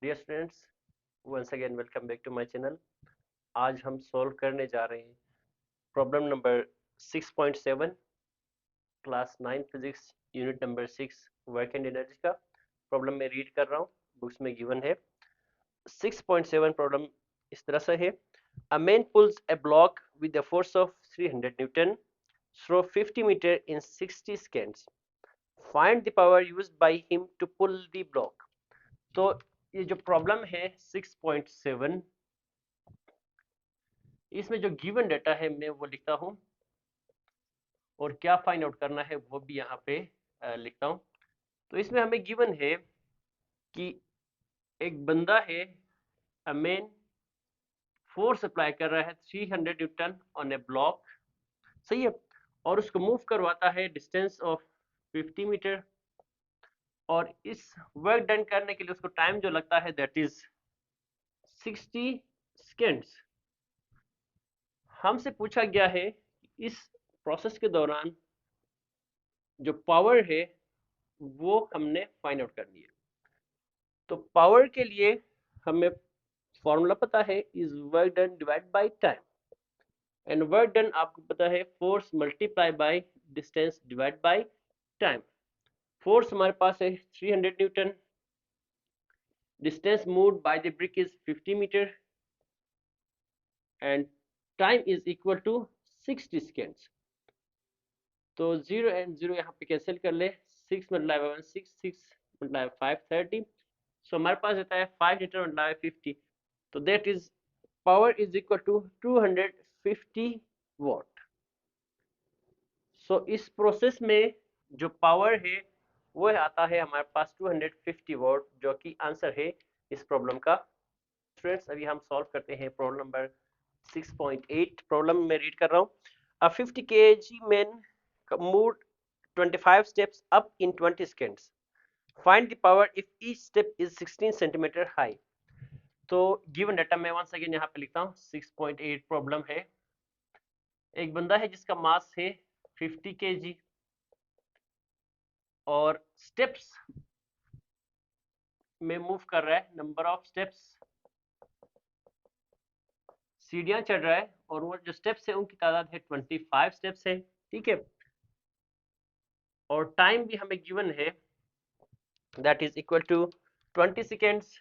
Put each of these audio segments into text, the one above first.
Dear students, once again welcome back to my channel. आज हम solve करने जा रहे हैं problem number 6.7 class 9 physics unit number 6 work and energy का। प्रॉब्लम मैं रीड कर रहा हूँ, बुक्स में गिवन है। 6.7 प्रॉब्लम इस तरह से है। A man pulls a block with the force of 300 newton through 50 metre in 60 seconds. Find the power used by him to pull the block. तो ये जो प्रॉब्लम है 6.7, इसमें जो गिवन डाटा है मैं वो लिखता हूँ और क्या फाइंड आउट करना है वो भी यहाँ पे लिखता हूँ। तो इसमें हमें गिवन है कि एक बंदा है, अ मैन, फोर्स अप्लाई कर रहा है 300 न्यूटन ऑन ए ब्लॉक, सही है, और उसको मूव करवाता है डिस्टेंस ऑफ 50 मीटर। और इस वर्क डन करने के लिए उसको टाइम जो लगता है दैट इज 60 सेकेंड्स। हमसे पूछा गया है इस प्रोसेस के दौरान जो पावर है वो हमने फाइंड आउट करनी है। तो पावर के लिए हमें फॉर्मूला पता है, is work done divide by time. And work done आपको पता है force multiply by distance divide by time. Force हमारे पास है 300 newton, distance moved by the brick is 50 metre and time is equal to 60 seconds. तो 0 and 0 यहाँ पे cancel कर ले, 6 मल्टीप्लाई बाय 1 6, 6 मल्टीप्लाई 5 30। सो हमारे पास रहता है 5 न्यूटन मल्टीप्लाई 50। तो that is power is equal to 250 watt. So इस प्रोसेस में जो पावर है वो आता है हमारे पास 250 वॉट, जो कि आंसर है इस प्रॉब्लम का। स्टूडेंट्स, अभी हम सॉल्व करते हैं प्रॉब्लम नंबर 6.8। प्रॉब्लम में रीड कर रहा हूँ। अ 50 kg man moved 25 steps up in 20 seconds. Find the power if each step is 16 centimeter high. तो गिवन डाटा मैं वंस अगेन यहाँ पे लिखता हूँ। 6.8 प्रॉब्लम है। एक बंदा है जिसका मास है 50 kg और स्टेप्स में मूव कर रहा है, नंबर ऑफ स्टेप्स, सीढ़ियां चढ़ रहा है, और वो जो स्टेप्स है उनकी तादाद है 25 स्टेप्स है, ठीक है। और टाइम भी हमें गिवन है, that is equal to 20 seconds.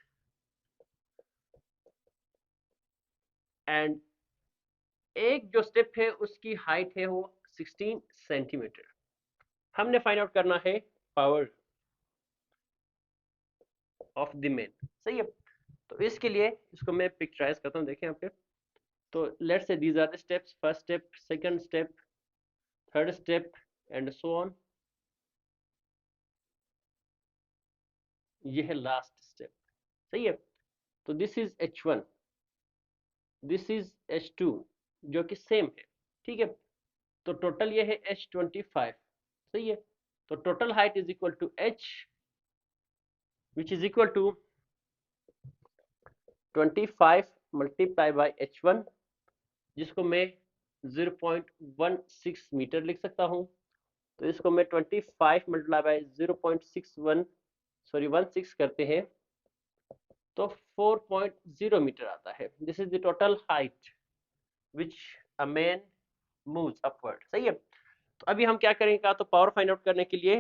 And एक जो स्टेप है उसकी हाइट है वो 16 सेंटीमीटर। हमने फाइंड आउट करना है पावर ऑफ द मैन, सही है। तो इसके लिए इसको मैं पिक्चराइज करता हूँ, देखें यहाँ पे। तो let's say these are the steps, first step, second step, third step and so on. ये है लास्ट स्टेप, सही है। तो this is H1, this is H2, जो कि सेम है, ठीक है। तो टोटल ये है H25, सही है। तो total height is equal to H, which is equal to 25 multiply by H1, जिसको मैं 0.16 मीटर लिख सकता हूँ। तो इसको मैं 25 मल्टीप्लाई बाय 0.61, सॉरी 16 करते हैं तो 4.0 मीटर आता है। This is the total height which a man moves upward, सही है। तो अभी हम क्या करेंगे, का तो पावर फाइंड आउट करने के लिए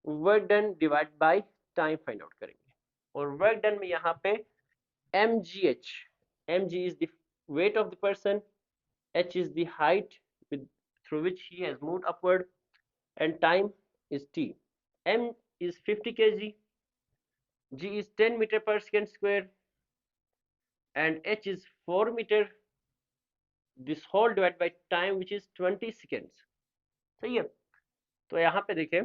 work done divide by time find out करेंगे। और वर्क डन में यहाँ पे mgh, mg is the weight of the person, h is the height with through which he has moved upward, and time is t. M is 50 kg, g is 10 meter per second square, and h is 4 meter. This whole divided by time which is 20 seconds, सही है। तो यहाँ पे देखें,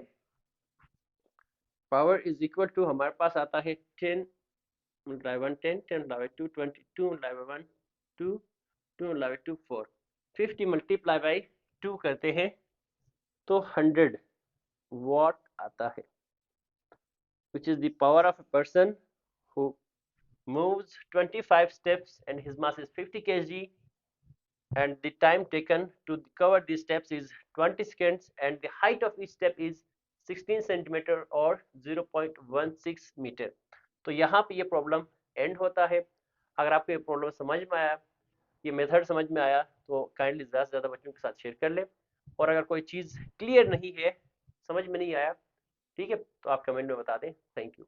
power is equal to हमारे पास आता है 10 multiply 1 10, 10 multiply 2 20, 2 multiply 1 2, 2 multiply 2 4, 50 multiply by 2 करते हैं तो 100 वॉट आता है, which is the power of a person who moves 25 steps and his mass is 50 kg, and the time taken to cover these steps is 20 seconds, and the height of each step is 16 centimeter or 0.16 meter. तो यहाँ पे ये problem and होता है। अगर आपको ये problem समझ में आया, ये मेथड समझ में आया, तो काइंडली ज़्यादा से ज़्यादा बच्चों के साथ शेयर कर ले। और अगर कोई चीज़ क्लियर नहीं है, समझ में नहीं आया, ठीक है, तो आप कमेंट में बता दें। Thank you.